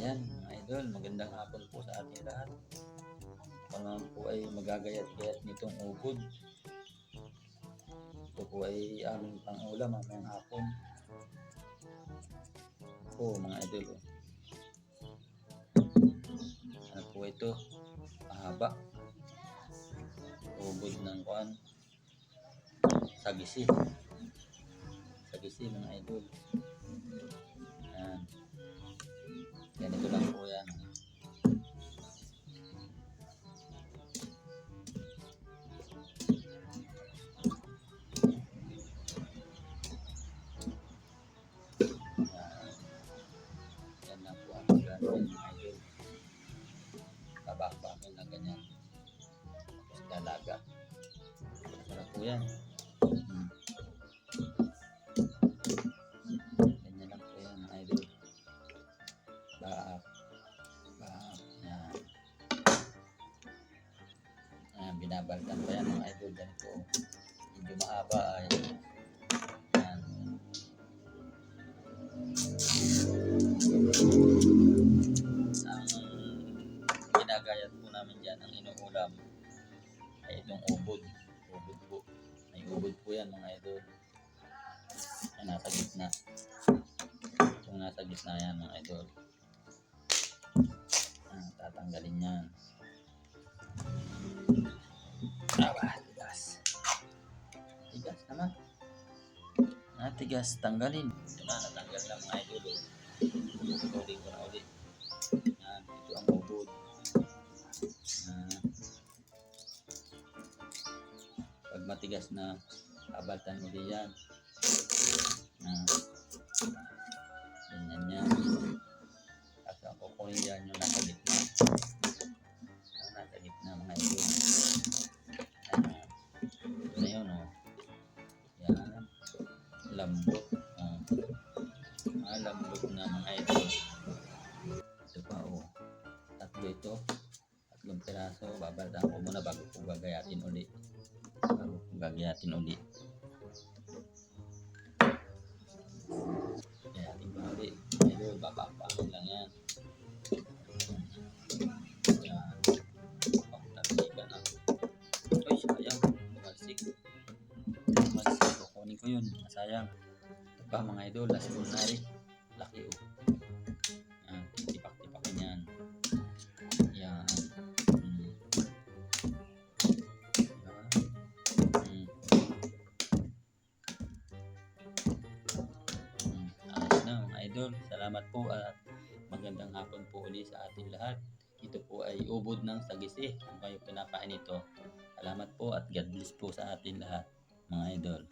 Ayan mga idol, magandang hapon po sa ating lahat. Ako naman po ay magagayat-gayat nitong ubod. Ito po ay aming pang-ulam mamayang hapon. Po mga idol, ano po ito? Mahaba. Ubod ng kuan. Sagisi. Sagisi mga idol. Ayan. Ganito lang po yan. Yan lang po ang gagawin mga idol. Babak-bakin na ganyan. Tapos dalaga. Sarap po yan. Ganyan lang po yan mga idol. Baak. Baak. Yan. Ayan, binabaltan pa yan mga idol. Ganito. Medyo mahaba ay. Yan. Ang ginagayat po namin dyan, ang inuulam ay itong ubod. Ubod po. May ubod po yan mga idol. Yan, nasa gitna. Itong nasa gitna yan mga idol. Tatanggalin yan. Tigas. Tigas naman. Tigas, tanggalin. Ito na, natanggal na mga idol. Tuloy ko na ulit. Yan, ito ang ubod. Pag matigas na, kabaltan ulit yan. Ganyan yan. Kasi ang kukunin yan yung nasa gitna. Yung nasa gitna mga idol. Na yun o. Yan. Lambot. Lambot na mga idol. Ito pa o. Tatlo ito. Tatlong piraso. Babaltan ko muna bago ko gagayatin ulit. Gayatin pa ulit. Idol, babakbakin lang yan. Yan. Pagtabigan na. Uy, sayang. Bumalsik. Kukunin ko yun. Masayang. Ito pa mga idol. Last one na rin. Laki o. Yan. Tipak-tipakin yan. Yan. Idol, salamat po at magandang hapon po ulit sa ating lahat. Ito po ay ubod ng sagisi. Kung kayo pinakain ito, salamat po at God bless po sa ating lahat mga idol.